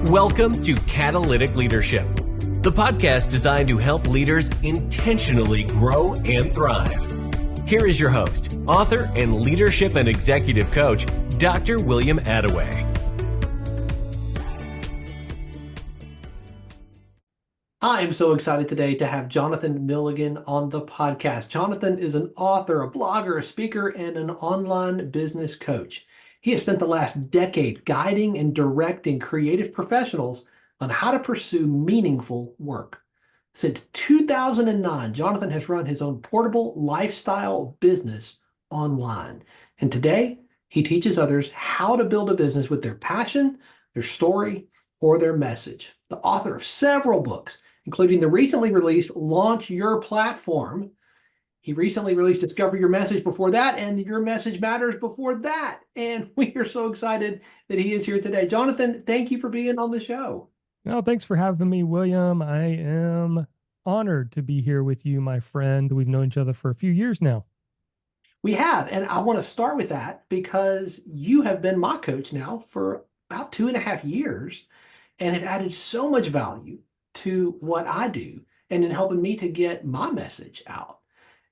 Welcome to Catalytic Leadership, the podcast designed to help leaders intentionally grow and thrive. Here is your host, author, and leadership and executive coach, Dr. William Attaway. I'm so excited today to have Jonathan Milligan on the podcast. Jonathan is an author, a blogger, a speaker, and an online business coach. He has spent the last decade guiding and directing creative professionals on how to pursue meaningful work. Since 2009, Jonathan has run his own portable lifestyle business online. And today, he teaches others how to build a business with their passion, their story, or their message. The author of several books, including the recently released Launch Your Platform. He recently released Discover Your Message before that, and Your Message Matters before that. And we are so excited that he is here today. Jonathan, thank you for being on the show. No, thanks for having me, William. I am honored to be here with you, my friend. We've known each other for a few years now. We have, and I want to start with that because you have been my coach now for about 2.5 years and have added so much value to what I do and in helping me to get my message out.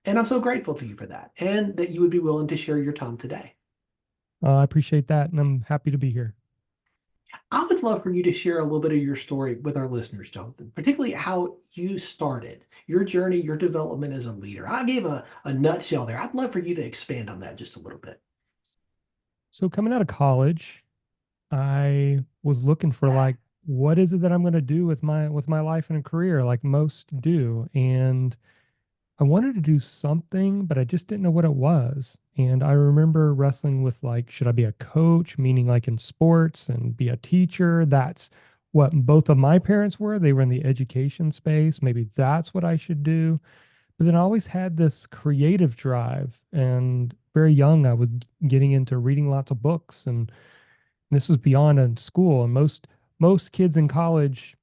And I'm so grateful to you for that and that you would be willing to share your time today. I appreciate that, and I'm happy to be here. I would love for you to share a little bit of your story with our listeners, Jonathan, particularly how you started, your journey, your development as a leader. I gave a nutshell there. I'd love for you to expand on that just a little bit. So coming out of college, I was looking for what is it that I'm going to do with my life and a career, like most do. And I wanted to do something, but I just didn't know what it was. And I remember wrestling with should I be a coach, meaning like in sports, and be a teacher? That's what both of my parents were. They were in the education space. Maybe that's what I should do. But then I always had this creative drive, and very young, I was getting into reading lots of books, and this was beyond in school. And most kids in college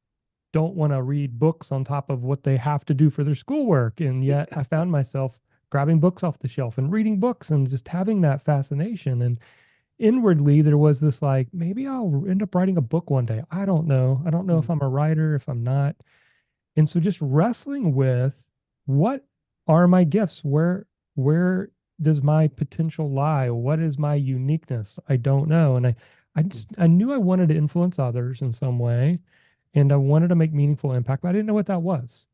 don't want to read books on top of what they have to do for their schoolwork. And yet I found myself grabbing books off the shelf and reading books and just having that fascination. And inwardly, there was this maybe I'll end up writing a book one day. I don't know. I don't know if I'm a writer, if I'm not. And so just wrestling with what are my gifts? Where does my potential lie? What is my uniqueness? I don't know. And I knew I wanted to influence others in some way, and I wanted to make meaningful impact, but I didn't know what that was.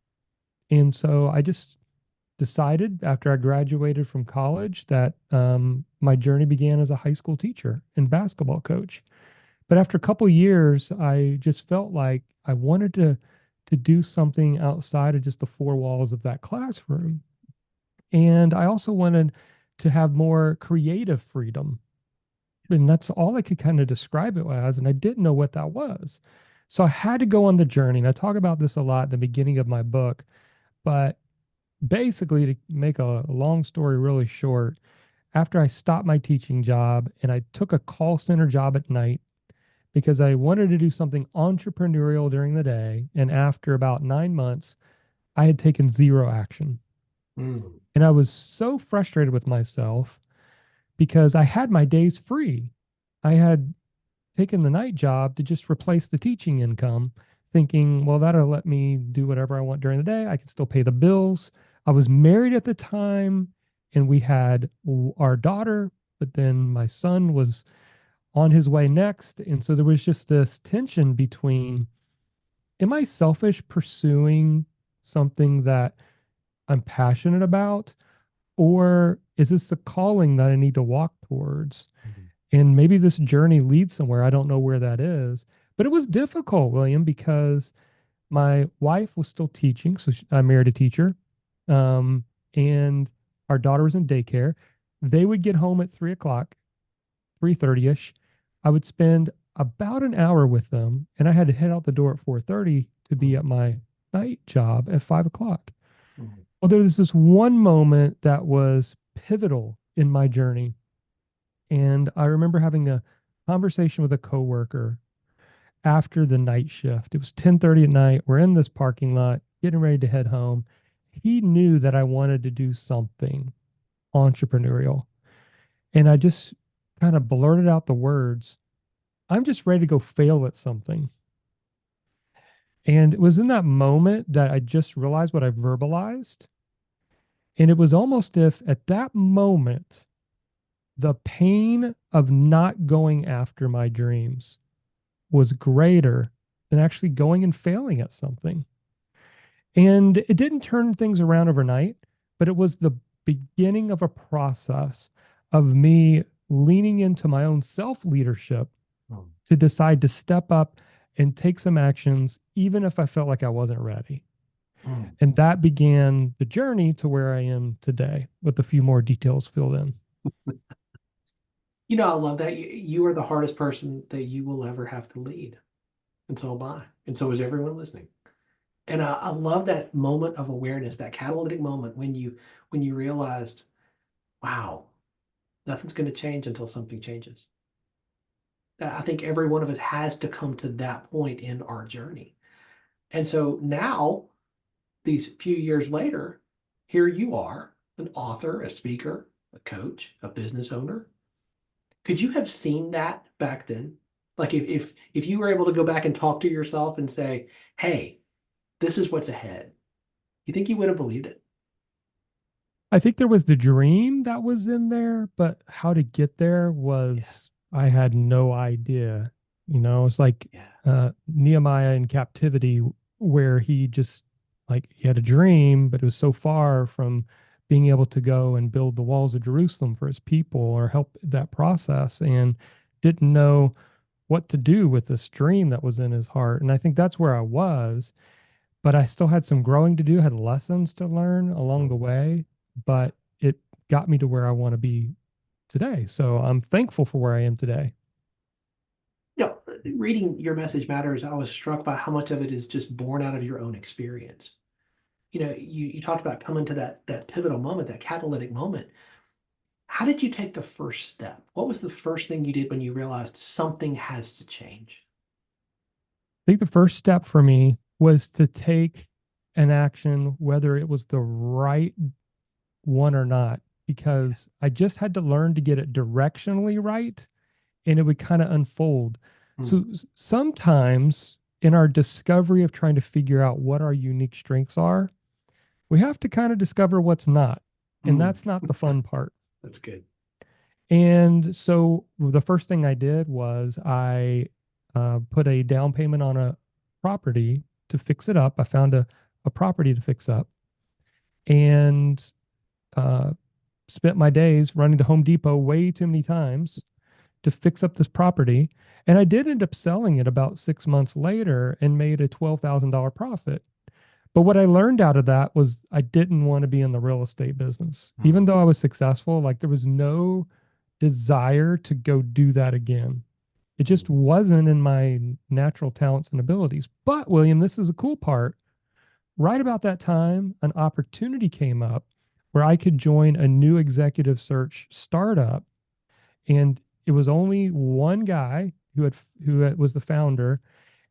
And so I just decided after I graduated from college that my journey began as a high school teacher and basketball coach. But after a couple of years, I just felt like I wanted to do something outside of just the four walls of that classroom. And I also wanted to have more creative freedom. And that's all I could kind of describe it as. And I didn't know what that was. So I had to go on the journey. And I talk about this a lot at the beginning of my book. But basically, to make a long story really short, after I stopped my teaching job and I took a call center job at night because I wanted to do something entrepreneurial during the day. And after about 9 months, I had taken zero action. And I was so frustrated with myself because I had my days free. I had taken the night job to just replace the teaching income, thinking, well, that'll let me do whatever I want during the day. I can still pay the bills. I was married at the time, and we had our daughter, but then my son was on his way next. And so there was just this tension between, am I selfish pursuing something that I'm passionate about, or is this the calling that I need to walk towards? And maybe this journey leads somewhere. I don't know where that is, but it was difficult, William, because my wife was still teaching. So I married a teacher, and our daughter was in daycare. They would get home at 3:00, 3:30ish. I would spend about an hour with them, and I had to head out the door at 4:30 to be at my night job at 5:00. Well, there was this one moment that was pivotal in my journey. And I remember having a conversation with a coworker after the night shift. It was 10:30 at night. We're in this parking lot, getting ready to head home. He knew that I wanted to do something entrepreneurial. And I just kind of blurted out the words, I'm just ready to go fail at something. And it was in that moment that I just realized what I verbalized. And it was almost if at that moment, the pain of not going after my dreams was greater than actually going and failing at something. And it didn't turn things around overnight, but it was the beginning of a process of me leaning into my own self leadership Mm. to decide to step up and take some actions, even if I felt like I wasn't ready. Mm. And that began the journey to where I am today with a few more details filled in. I love that you are the hardest person that you will ever have to lead. And so am I. And so is everyone listening. And I love that moment of awareness, that catalytic moment when you realized, wow, nothing's going to change until something changes. I think every one of us has to come to that point in our journey. And so now, these few years later, here you are, an author, a speaker, a coach, a business owner. Could you have seen that back then? Like if you were able to go back and talk to yourself and say, hey, this is what's ahead, you think you would have believed it? I think there was the dream that was in there, but how to get there Yeah. was, I had no idea. It's like Yeah. Nehemiah in captivity, where he just like he had a dream, but it was so far from being able to go and build the walls of Jerusalem for his people or help that process, and didn't know what to do with this dream that was in his heart. And I think that's where I was, but I still had some growing to do, had lessons to learn along the Mm. way, Yeah. but it got me to where I want to be today. So I'm thankful for where I am today. Reading your message matters. I was struck by how much of it is just born out of your own experience. You talked about coming to that pivotal moment, that catalytic moment. How did you take the first step? What was the first thing you did when you realized something has to change? I think the first step for me was to take an action, whether it was the right one or not, because I just had to learn to get it directionally right and it would kind of unfold. Mm. So sometimes in our discovery of trying to figure out what our unique strengths are, we have to kind of discover what's not. And Mm. that's not the fun part. That's good. And so the first thing I did was I put a down payment on a property to fix it up. I found a property to fix up and uh, spent my days running to Home Depot way too many times to fix up this property. And I did end up selling it about 6 months later and made a $12,000 profit. But what I learned out of that was I didn't want to be in the real estate business. Even Mm. though I was successful, like there was no desire to go do that again. It just Mm. wasn't in my natural talents and abilities. But William, this is a cool part. Right about that time, an opportunity came up where I could join a new executive search startup, and it was only one guy who was the founder,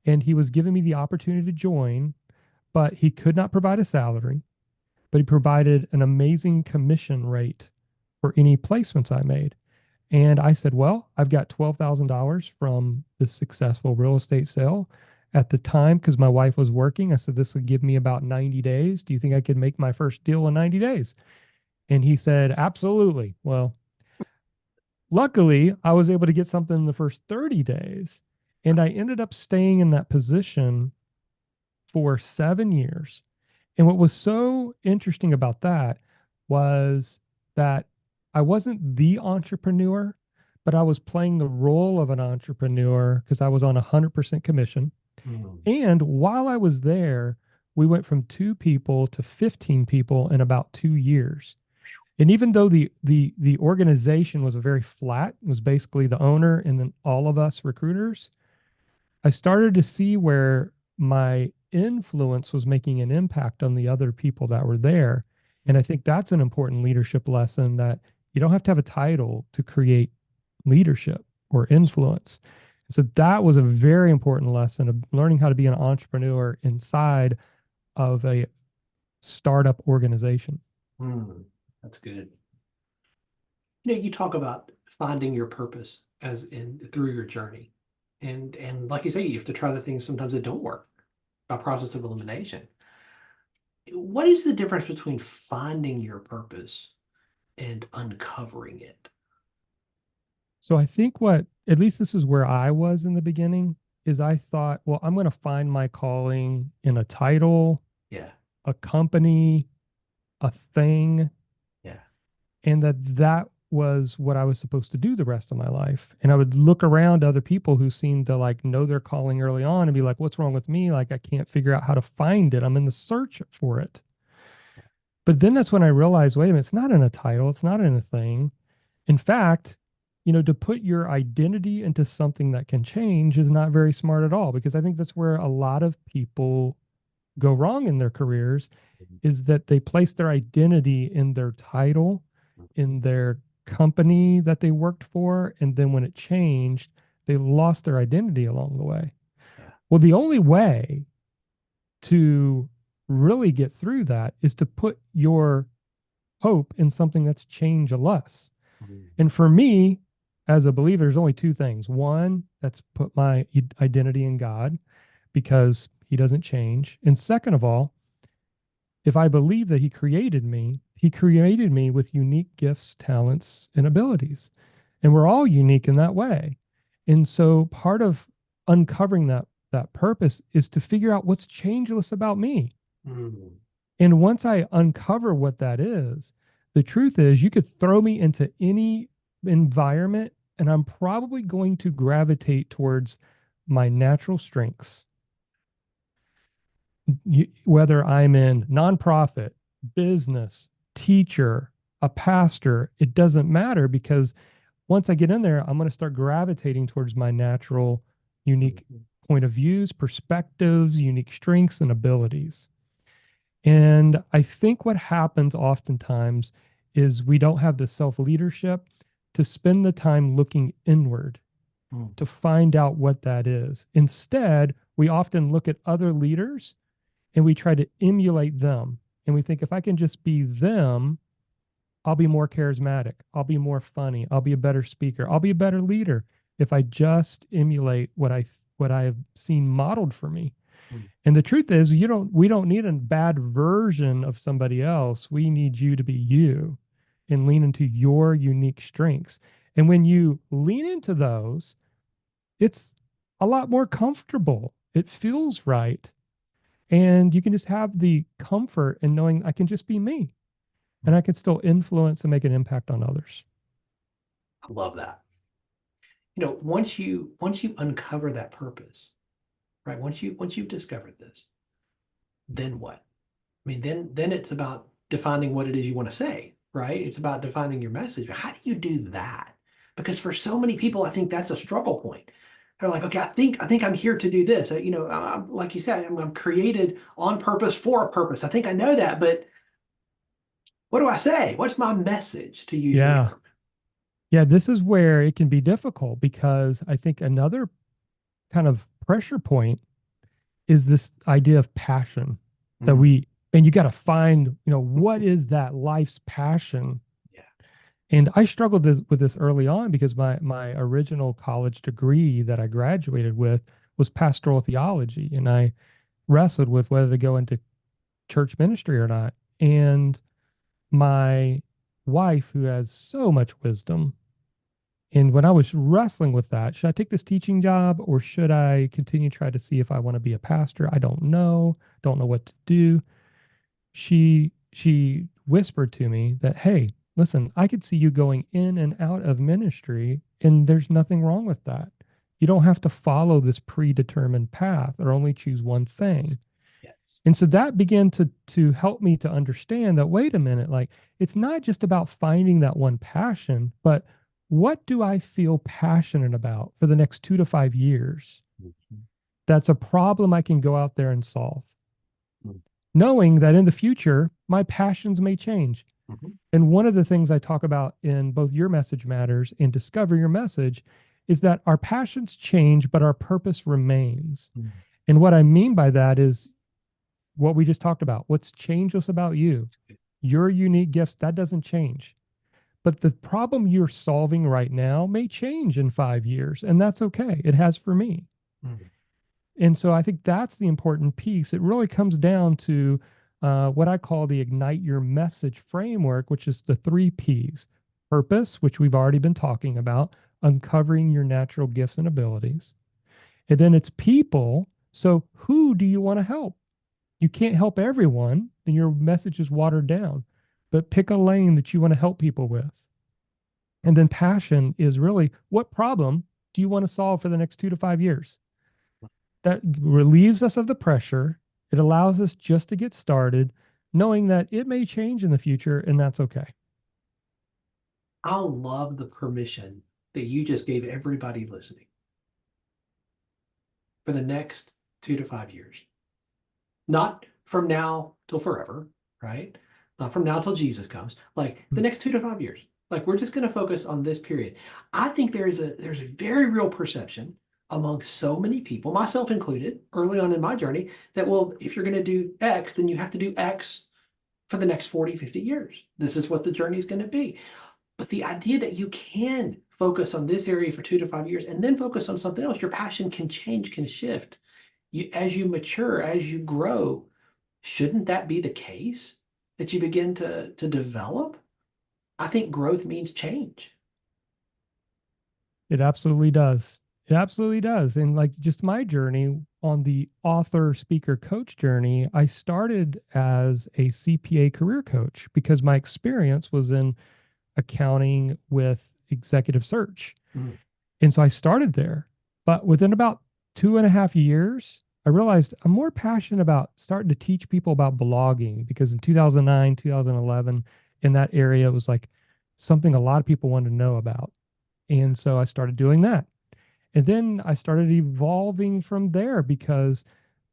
and he was giving me the opportunity to join, but he could not provide a salary, but he provided an amazing commission rate for any placements I made. And I said, well, I've got $12,000 from this successful real estate sale. At the time, because my wife was working, I said, this would give me about 90 days. Do you think I could make my first deal in 90 days? And he said, absolutely. Well, luckily, I was able to get something in the first 30 days. And I ended up staying in that position for 7 years. And what was so interesting about that was that I wasn't the entrepreneur, but I was playing the role of an entrepreneur because I was on 100% commission. Mm. And while I was there, we went from 2 people to 15 people in about 2 years. And even though the organization was very flat, it was basically the owner and then all of us recruiters, I started to see where my influence was making an impact on the other people that were there. And I think that's an important leadership lesson, that you don't have to have a title to create leadership or influence. So that was a very important lesson of learning how to be an entrepreneur inside of a startup organization. Mm. That's good. You talk about finding your purpose as in through your journey. And like you say, you have to try the things sometimes that don't work. by process of elimination. What is the difference between finding your purpose and uncovering it? So I think at least this is where I was in the beginning, is I thought, well, I'm going to find my calling in a title, Yeah, a company, a thing, yeah. and that was what I was supposed to do the rest of my life. And I would look around other people who seemed to like know their calling early on and be like, what's wrong with me? Like, I can't figure out how to find it. I'm in the search for it. But then that's when I realized, wait a minute, it's not in a title, it's not in a thing. In fact, to put your identity into something that can change is not very smart at all, because I think that's where a lot of people go wrong in their careers, is that they place their identity in their title, in their company that they worked for, and then when it changed, they lost their identity along the way. Yeah. Well, the only way to really get through that is to put your hope in something that's changeless. And for me, as a believer, there's only two things. One, that's put my identity in God, because he doesn't change. And second of all, if I believe that he created me with unique gifts, talents, and abilities. And we're all unique in that way. And so part of uncovering that purpose is to figure out what's changeless about me. Mm. And once I uncover what that is, the truth is you could throw me into any environment and I'm probably going to gravitate towards my natural strengths. Whether I'm in nonprofit, business, teacher, a pastor, it doesn't matter, because once I get in there, I'm going to start gravitating towards my natural, unique point of views, perspectives, unique strengths, and abilities. And I think what happens oftentimes is we don't have the self leadership to spend the time looking inward to find out what that is. Instead, we often look at other leaders and we try to emulate them. And we think, if I can just be them, I'll be more charismatic. I'll be more funny. I'll be a better speaker. I'll be a better leader if I just emulate what I have seen modeled for me. And the truth is, we don't need a bad version of somebody else. We need you to be you and lean into your unique strengths. And when you lean into those, it's a lot more comfortable. It feels right. And you can just have the comfort in knowing I can just be me and I can still influence and make an impact on others. I love that. Once you uncover that purpose, right? Once you've discovered this, then what? I mean, then it's about defining what it is you want to say, right? It's about defining your message. How do you do that? Because for so many people, I think that's a struggle point. They're like, okay, I think I'm here to do this. I'm, like you said, I'm created on purpose for a purpose. I think I know that, but what do I say? What's my message, to use your Yeah. term? Yeah. This is where it can be difficult, because I think another kind of pressure point is this idea of passion that and you got to find, what is that life's passion? Yeah. And I struggled with this early on, because my original college degree that I graduated with was pastoral theology. And I wrestled with whether to go into church ministry or not. And my wife, who has so much wisdom, and when I was wrestling with that, should I take this teaching job or should I continue to try to see if I want to be a pastor? I don't know what to do. She whispered to me that, hey, listen, I could see you going in and out of ministry, and there's nothing wrong with that. You don't have to follow this predetermined path or only choose one thing. Yes. And so that began to help me to understand that, wait a minute, like, it's not just about finding that one passion, but what do I feel passionate about for the next 2 to 5 years? That's a problem I can go out there and solve, knowing that in the future, my passions may change. And one of the things I talk about in both Your Message Matters and Discover Your Message is that our passions change, but our purpose remains. And what I mean by that is what we just talked about. What's changeless about you? Your unique gifts, that doesn't change. But the problem you're solving right now may change in 5 years, and that's okay. It has for me. And so I think that's the important piece. It really comes down to what I call the ignite your message framework, which is the three P's: purpose, which we've already been talking about, uncovering your natural gifts and abilities. And then it's people. So who do you want to help? You can't help everyone, then your message is watered down. But pick a lane that you want to help people with. And then passion is really, what problem do you want to solve for the next 2 to 5 years? That relieves us of the pressure. It allows us just to get started, knowing that it may change in the future, and that's okay. I love the permission that you just gave everybody listening for the next 2 to 5 years. Not from now till forever, right? Not from now till Jesus comes. Like the next 2 to 5 years. Like we're just going to focus on this period. I think there's a very real perception among so many people, myself included, early on in my journey, that, well, if you're going to do X, then you have to do X for the next 40, 50 years. This is what the journey is going to be. But the idea that you can focus on this area for 2 to 5 years and then focus on something else, your passion can change, can shift. As you mature, as you grow, shouldn't that be the case that you begin to develop? I think growth means change. It absolutely does. It absolutely does. And like just my journey on the author, speaker, coach journey, I started as a CPA career coach because my experience was in accounting with executive search. Mm. And so I started there. But within about 2.5 years, I realized I'm more passionate about starting to teach people about blogging because in 2009, 2011, in that area, it was like something a lot of people wanted to know about. And so I started doing that. And then I started evolving from there because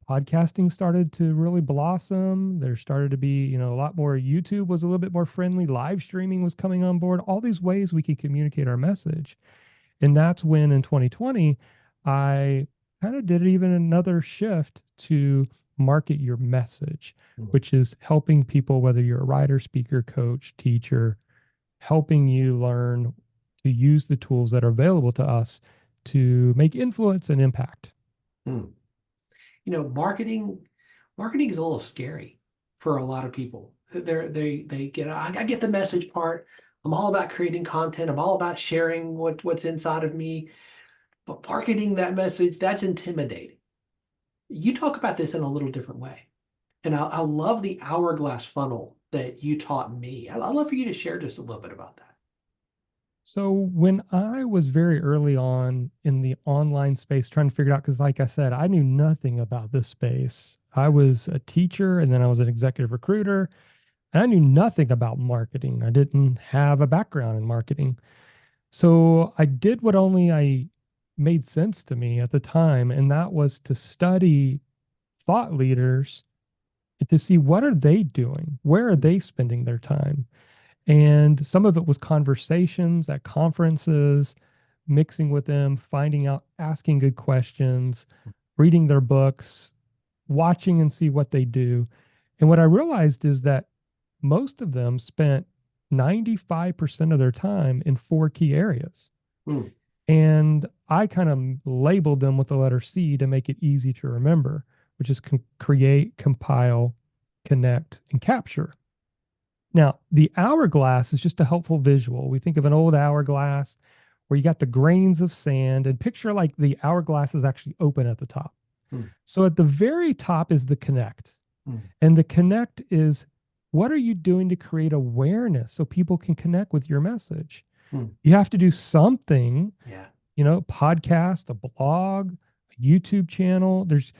podcasting started to really blossom. There started to be, a lot more. YouTube was a little bit more friendly. Live streaming was coming on board. All these ways we could communicate our message. And that's when in 2020, I kind of did even another shift to market your message, which is helping people, whether you're a writer, speaker, coach, teacher, helping you learn to use the tools that are available to us to make influence and impact. Mm. Marketing is a little scary for a lot of people. They get, I get the message part. I'm all about creating content. I'm all about sharing what's inside of me. But marketing that message, that's intimidating. You talk about this in a little different way. And I love the hourglass funnel that you taught me. I'd love for you to share just a little bit about that. So when I was very early on in the online space trying to figure it out, because like I said, I knew nothing about this space. I was a teacher and then I was an executive recruiter, and I knew nothing about marketing. I didn't have a background in marketing. So I did what only I made sense to me at the time, and that was to study thought leaders and to see what are they doing? Where are they spending their time? And some of it was conversations at conferences, mixing with them, finding out, asking good questions, reading their books, watching and see what they do. And what I realized is that most of them spent 95% of their time in four key areas. Mm. And I kind of labeled them with the letter C to make it easy to remember, which is create, compile, connect, and capture. Now, the hourglass is just a helpful visual. We think of an old hourglass where you got the grains of sand, and picture like the hourglass is actually open at the top. Mm. So at the very top is the connect. Mm. And the connect is, what are you doing to create awareness so people can connect with your message? Mm. You have to do something, Yeah. Podcast, a blog, a YouTube channel. There's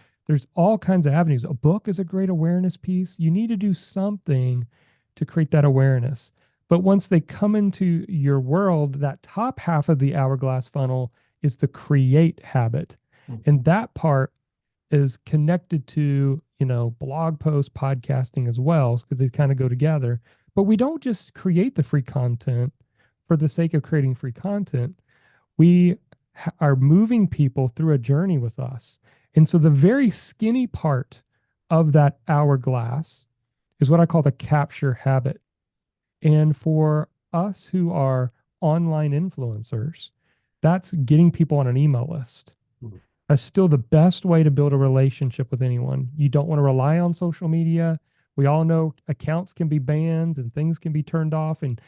all kinds of avenues. A book is a great awareness piece. You need to do something to create that awareness. But once they come into your world, that top half of the hourglass funnel is the create habit. Mm. And that part is connected to, blog posts, podcasting as well, because they kind of go together. But we don't just create the free content for the sake of creating free content. We are moving people through a journey with us. And so the very skinny part of that hourglass is what I call the capture habit. And for us who are online influencers, that's getting people on an email list. Mm. That's still the best way to build a relationship with anyone. You don't want to rely on social media. We all know accounts can be banned and things can be turned off, and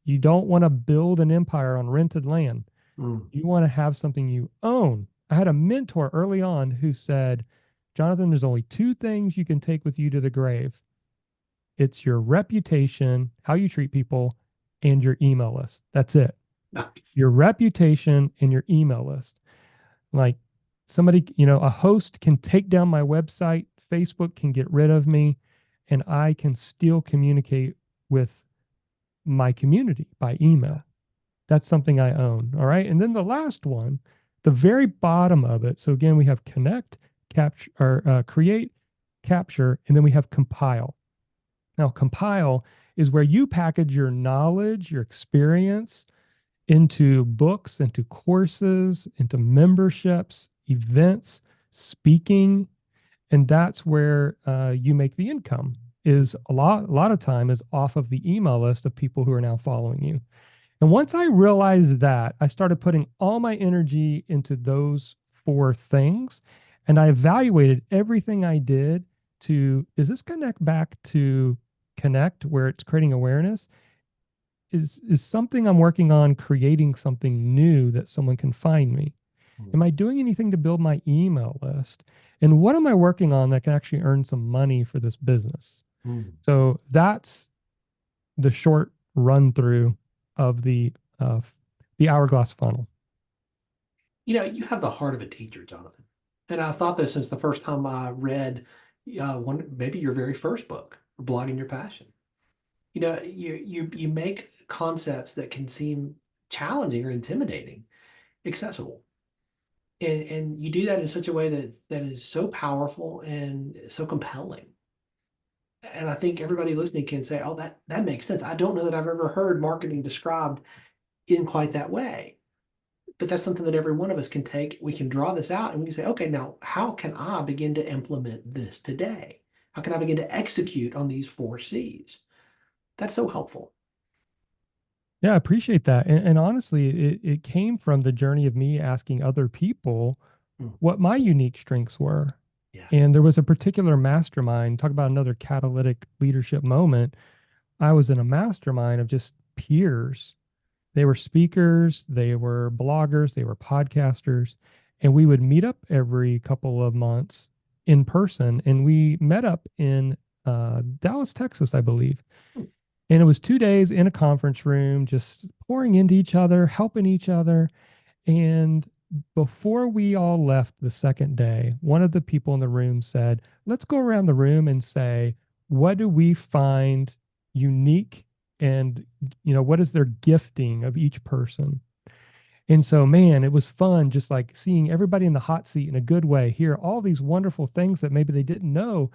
you don't want to build an empire on rented land. Mm. You want to have something you own. I had a mentor early on who said, Jonathan, there's only two things you can take with you to the grave. It's your reputation, how you treat people, and your email list. That's it. Nice. Your reputation and your email list. Like somebody, a host can take down my website, Facebook can get rid of me, and I can still communicate with my community by email. That's something I own. All right. And then the last one, the very bottom of it. So again, we have connect, capture, or create, capture, and then we have compile. Now, compile is where you package your knowledge, your experience into books, into courses, into memberships, events, speaking, and that's where you make the income. Is a lot of time is off of the email list of people who are now following you. And once I realized that, I started putting all my energy into those four things. And I evaluated everything I did to, does this connect back to connect where it's creating awareness? Is something I'm working on creating something new that someone can find me? Am I doing anything to build my email list? And what am I working on that can actually earn some money for this business? Mm. So that's the short run through of the hourglass funnel. You have the heart of a teacher, Jonathan. And I've thought this since the first time I read maybe your very first book, Blogging Your Passion. You make concepts that can seem challenging or intimidating accessible. And you do that in such a way that is so powerful and so compelling. And I think everybody listening can say, oh, that makes sense. I don't know that I've ever heard marketing described in quite that way. But that's something that every one of us can take. We can draw this out and we can say, okay, now how can I begin to implement this today? How can I begin to execute on these 4 C's? That's so helpful. Yeah, I appreciate that. And honestly, it came from the journey of me asking other people Mm. what my unique strengths were. Yeah. And there was a particular mastermind, talk about another catalytic leadership moment. I was in a mastermind of just peers. They were speakers, they were bloggers, they were podcasters, and we would meet up every couple of months in person. And we met up in Dallas, Texas, I believe. Hmm. And it was 2 days in a conference room, just pouring into each other, helping each other. And before we all left the second day, one of the people in the room said, let's go around the room and say, what do we find unique? And, what is their gifting of each person? And so, man, it was fun just like seeing everybody in the hot seat in a good way, hear all these wonderful things that maybe they didn't know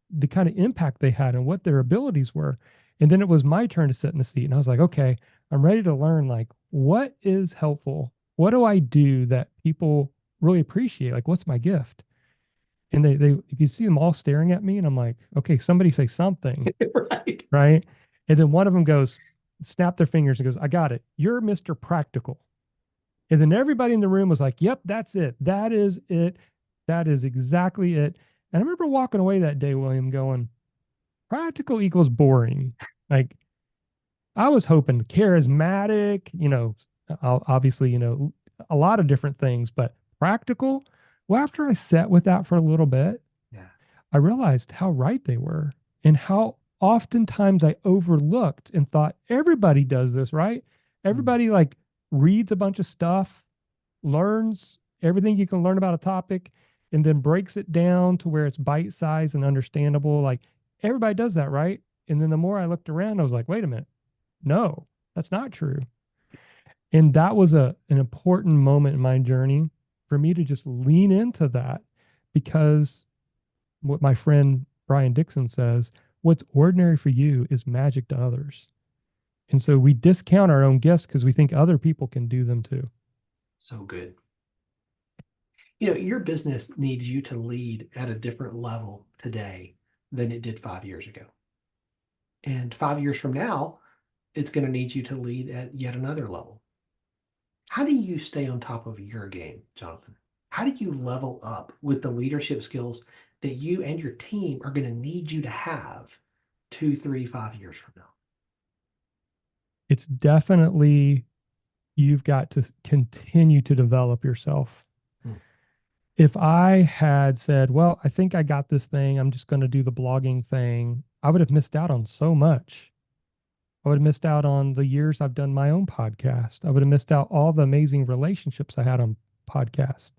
the kind of impact they had and what their abilities were. And then it was my turn to sit in the seat. And I was like, okay, I'm ready to learn like what is helpful? What do I do that people really appreciate? Like, what's my gift? And you can see them all staring at me. And I'm like, okay, somebody say something. Right. Right. And then one of them goes, snap their fingers and goes, I got it. You're Mr. Practical. And then everybody in the room was like, yep, that's it. That is it. That is exactly it. And I remember walking away that day, William, going, practical equals boring. Like I was hoping charismatic, obviously, a lot of different things, but practical. Well, after I sat with that for a little bit, Yeah. I realized how right they were and how oftentimes I overlooked and thought everybody does this, right? Everybody like reads a bunch of stuff, learns everything you can learn about a topic, and then breaks it down to where it's bite sized and understandable. Like everybody does that, right? And then the more I looked around, I was like, wait a minute, no, that's not true. And that was an important moment in my journey for me to just lean into that because what my friend Brian Dixon says, what's ordinary for you is magic to others. And so we discount our own gifts because we think other people can do them too. So good. Your business needs you to lead at a different level today than it did 5 years ago. And 5 years from now, it's going to need you to lead at yet another level. How do you stay on top of your game, Jonathan? how do you level up with the leadership skills that you and your team are going to need you to have 2, 3, 5 years from now? It's definitely, you've got to continue to develop yourself. Hmm. If I had said, well, I think I got this thing, I'm just going to do the blogging thing, I would have missed out on so much. I would have missed out on the years I've done my own podcast. I would have missed out all the amazing relationships I had on podcast.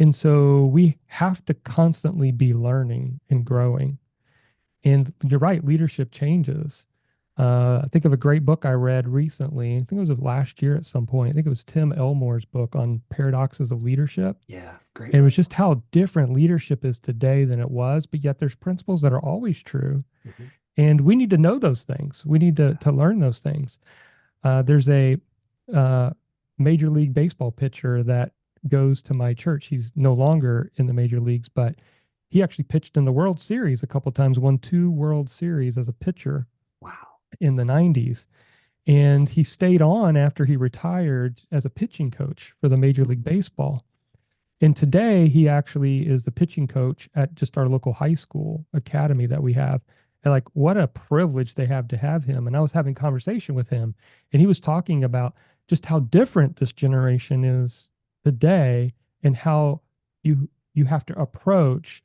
And so we have to constantly be learning and growing. And you're right, leadership changes. I think of a great book I read recently. I think it was last year at some point. I think it was Tim Elmore's book on paradoxes of leadership. Yeah, great And it book. was just how different leadership is today than it was, but yet there's principles that are always true. Mm-hmm. And we need to know those things. We need to learn those things. There's a uh, Major League Baseball pitcher that goes to my church. He's no longer in the major leagues, but he actually pitched in the World Series a couple times, won 2 World Series as a pitcher Wow. in the 90s. And he stayed on after he retired as a pitching coach for the Major League Baseball. And today he actually is the pitching coach at just our local high school academy that we have. And like, what a privilege they have to have him. And I was having conversation with him, and he was talking about just how different this generation is today, and how you have to approach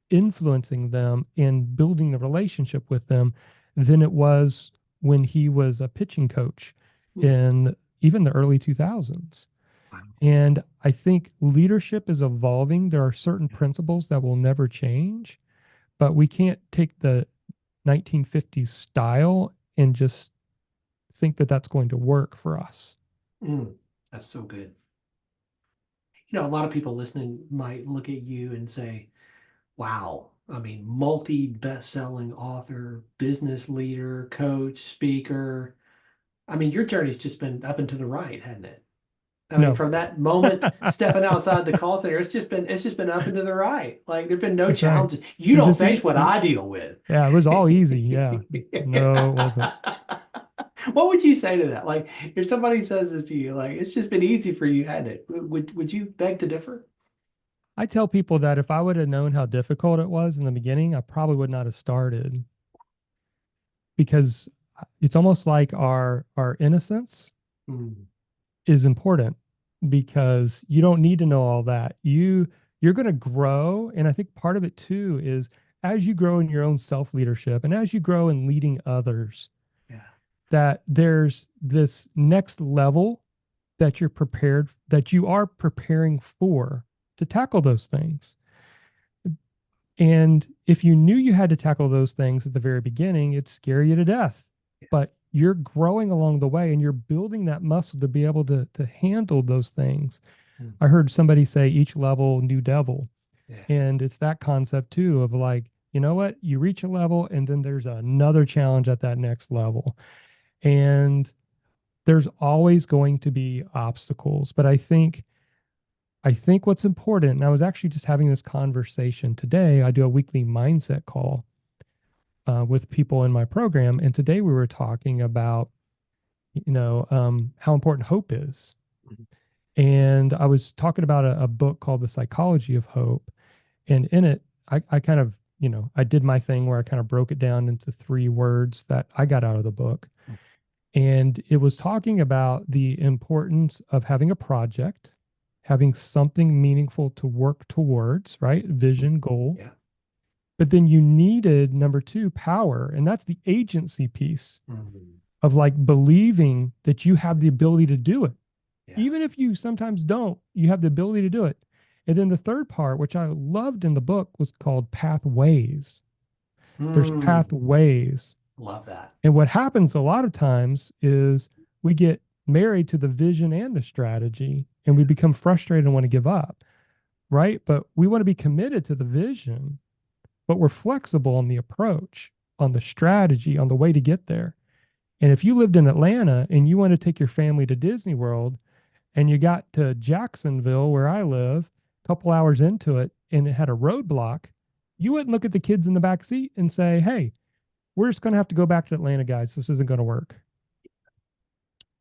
influencing them and building the relationship with them than it was when he was a pitching coach in even the early 2000s. Wow. And I think leadership is evolving. There are certain principles that will never change, but we can't take the 1950s style and just think that that's going to work for us. That's so good. You know, a lot of people listening might look at you and say, wow, I mean, multi-best-selling author, business leader, coach, speaker. I mean, your journey's just been up and to the right, hasn't it? I mean, No. from that moment stepping outside the call center, it's just been up and to the right. Like there've been no That's right. challenges. You It was don't just face what I deal with. yeah, it was all easy. Yeah. No, it wasn't. What would you say to that? Like, if somebody says this to you, like, it's just been easy for you, hadn't it? Would you beg to differ? I tell people that if I would have known how difficult it was in the beginning, I probably would not have started, because it's almost like our innocence Mm, is important, because you don't need to know all that. You're going to grow, and I think part of it too is as you grow in your own self leadership and as you grow in leading others, yeah. that there's this next level that you are preparing for to tackle those things. And if you knew you had to tackle those things at the very beginning, it'd scare you to death. Yeah. But you're growing along the way, and you're building that muscle to be able to handle those things. Mm. I heard somebody say each level, new devil. Yeah. And it's that concept too of like, you know what? You reach a level, and then there's another challenge at that next level. And there's always going to be obstacles. But I think what's important, and I was actually just having this conversation today. I do a weekly mindset call with people in my program, and today we were talking about, how important hope is. Mhm. And I was talking about a book called The Psychology of Hope, and in it, I kind of, I did my thing where I kind of broke it down into 3 words that I got out of the book, and it was talking about the importance of having a project, having something meaningful to work towards, right? Vision, goal. Yeah. But then you needed number 2, power. And that's the agency piece Mhm. of like believing that you have the ability to do it. Yeah. Even if you sometimes don't, you have the ability to do it. And then the third part, which I loved in the book, was called pathways. There's pathways. Love that. And what happens a lot of times is we get married to the vision and the strategy, and we become frustrated and want to give up, right? But we want to be committed to the vision, but we're flexible on the approach, on the strategy, on the way to get there. And if you lived in Atlanta and you want to take your family to Disney World, and you got to Jacksonville, where I live, a couple hours into it, and it had a roadblock, you wouldn't look at the kids in the back seat and say, hey, we're just going to have to go back to Atlanta, guys. This isn't going to work.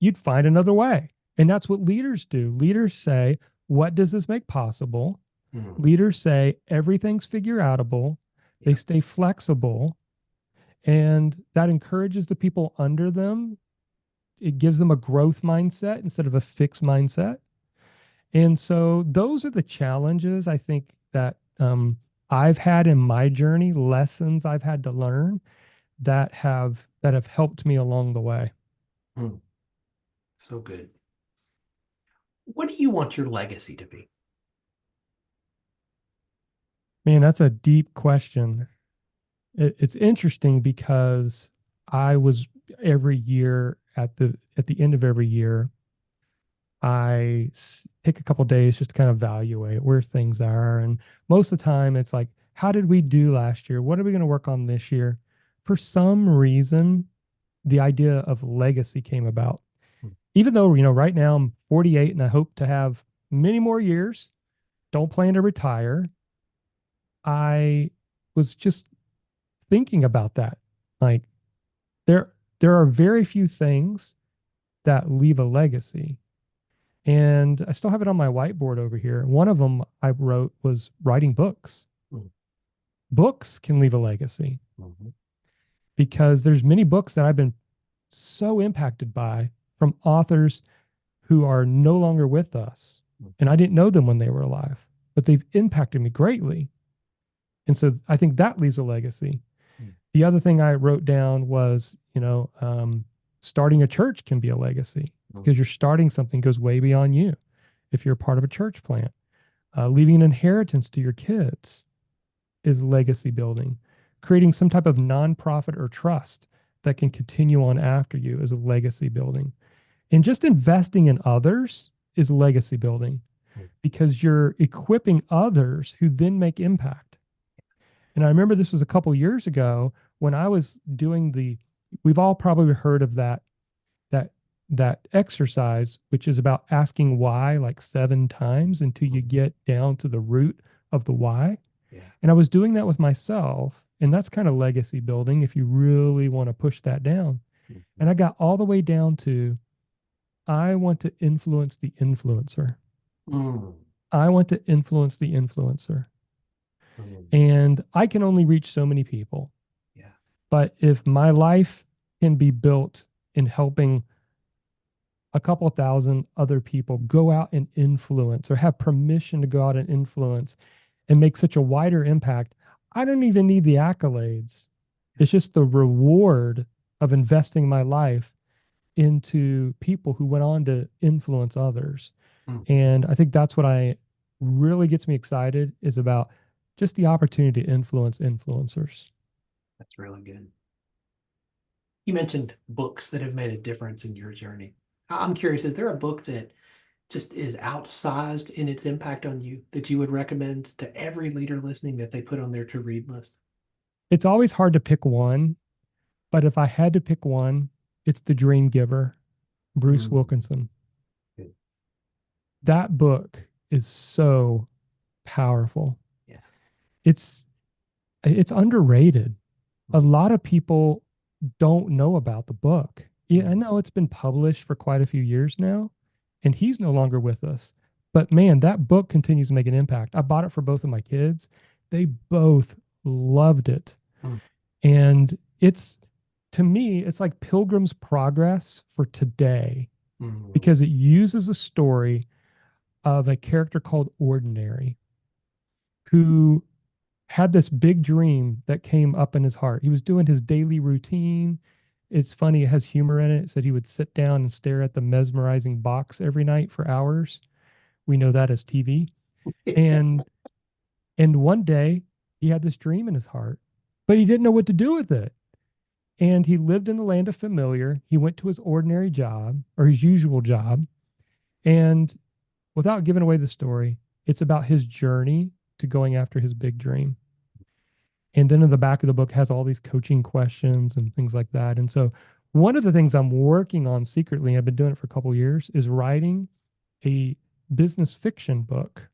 You'd find another way. And that's what leaders do. Leaders say, what does this make possible? Mm. Leaders say everything's figure outable. They Yeah. stay flexible, and that encourages the people under them. It gives them a growth mindset instead of a fixed mindset. And so those are the challenges I think that I've had in my journey, lessons I've had to learn that have helped me along the way. Mm. So good. What do you want your legacy to be? Man, that's a deep question. It's interesting because I was every year at the end of every year, take a couple days just to kind of evaluate where things are. And most of the time, it's like, how did we do last year? What are we going to work on this year? For some reason, the idea of legacy came about. Mm. Even though, right now I'm 48 and I hope to have many more years, don't plan to retire. I was just thinking about that. Like there there are very few things that leave a legacy. And I still have it on my whiteboard over here. One of them I wrote was writing books. Mm. Books can leave a legacy Mhm. because there's many books that I've been so impacted by from authors who are no longer with us. Mm. And I didn't know them when they were alive, but they've impacted me greatly. And so I think that leaves a legacy. Mm. The other thing I wrote down was, starting a church can be a legacy Mm. because you're starting something goes way beyond you. If you're part of a church plant, leaving an inheritance to your kids is legacy building. Creating some type of nonprofit or trust that can continue on after you is a legacy building. And just investing in others is legacy building Mm. because you're equipping others who then make impact. And I remember this was a couple years ago when I was doing we've all probably heard of that that exercise, which is about asking why like 7 times until you get down to the root of the why. Yeah. And I was doing that with myself, and that's kind of legacy building if you really want to push that down. Mhm. And I got all the way down to I want to influence the influencer. Mm. I want to influence the influencer. Mm. And I can only reach so many people. Yeah. But if my life can be built in helping a couple thousand other people go out and influence or have permission to go out and influence and make such a wider impact, I don't even need the accolades. It's just the reward of investing my life into people who went on to influence others. Mm. And I think that's what I really gets me excited is about just the opportunity to influence influencers. That's really good. You mentioned books that have made a difference in your journey. I'm curious, is there a book that just is outsized in its impact on you that you would recommend to every leader listening that they put on their to read list? It's always hard to pick one, but if I had to pick one, it's The Dream Giver, Bruce Mm. Wilkinson. Good. That book is so powerful. Yeah. It's underrated. A Mm. lot of people don't know about the book. Yeah, I Mm. know it's been published for quite a few years now, and he's no longer with us. But man, that book continues to make an impact. I bought it for both of my kids. They both loved it. Mm. And to me, it's like Pilgrim's Progress for today Mm. because it uses a story of a character called Ordinary who had this big dream that came up in his heart. He was doing his daily routine. It's funny, it has humor in it. It said he would sit down and stare at the mesmerizing box every night for hours. We know that as TV. And and one day he had this dream in his heart, but he didn't know what to do with it. And he lived in the land of familiar. He went to his ordinary job or his usual job. And without giving away the story, it's about his journey to going after his big dream. And then in the back of the book has all these coaching questions and things like that. And so one of the things I'm working on secretly, I've been doing it for a couple of years, is writing a business fiction book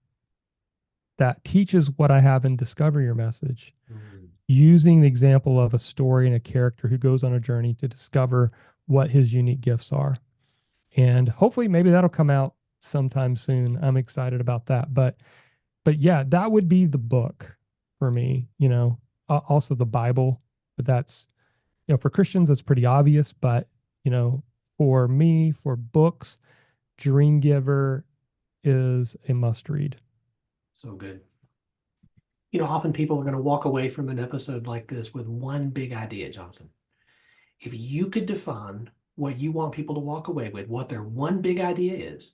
that teaches what I have in Discover Your Message, using the example of a story and a character who goes on a journey to discover what his unique gifts are. And hopefully maybe that'll come out sometime soon. I'm excited about that. But yeah, that would be the book for me, also the Bible, but that's, for Christians, that's pretty obvious, but, for me, for books, Dream Giver is a must read. So good. Often people are going to walk away from an episode like this with one big idea, Jonathan. If you could define what you want people to walk away with, what their one big idea is,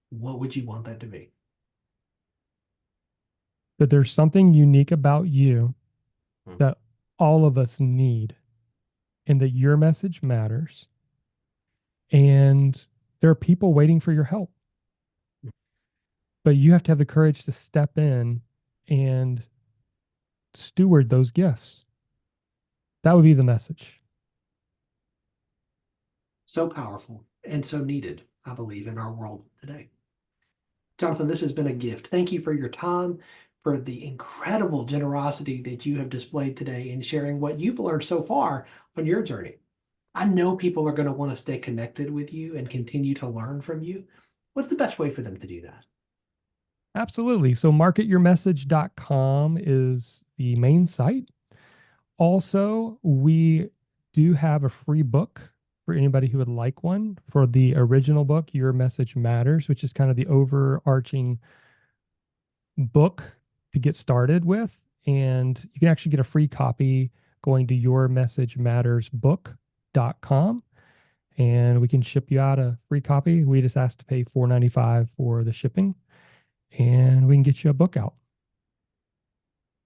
what would you want that to be? That there's something unique about you that all of us need, and that your message matters. And there are people waiting for your help. But you have to have the courage to step in and steward those gifts. That would be the message. So powerful and so needed, I believe, in our world today. Jonathan, this has been a gift. Thank you for your time, for the incredible generosity that you have displayed today in sharing what you've learned so far on your journey. I know people are going to want to stay connected with you and continue to learn from you. What's the best way for them to do that? Absolutely. So marketyourmessage.com is the main site. Also, we do have a free book for anybody who would like one, for the original book, Your Message Matters, which is kind of the overarching book to get started with. And you can actually get a free copy going to yourmessagemattersbook.com, and we can ship you out a free copy. We just ask to pay $4.95 for the shipping, and we can get you a book out.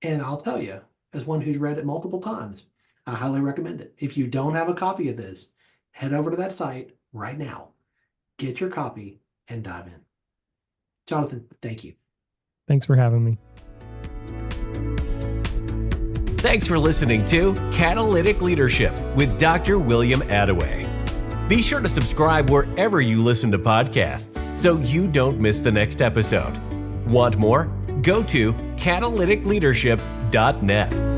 And I'll tell you, as one who's read it multiple times, I highly recommend it. If you don't have a copy of this, head over to that site right now, get your copy, and dive in. Jonathan, thank you. Thanks for having me. Thanks for listening to Catalytic Leadership with Dr. William Attaway. Be sure to subscribe wherever you listen to podcasts so you don't miss the next episode. Want more? Go to catalyticleadership.net.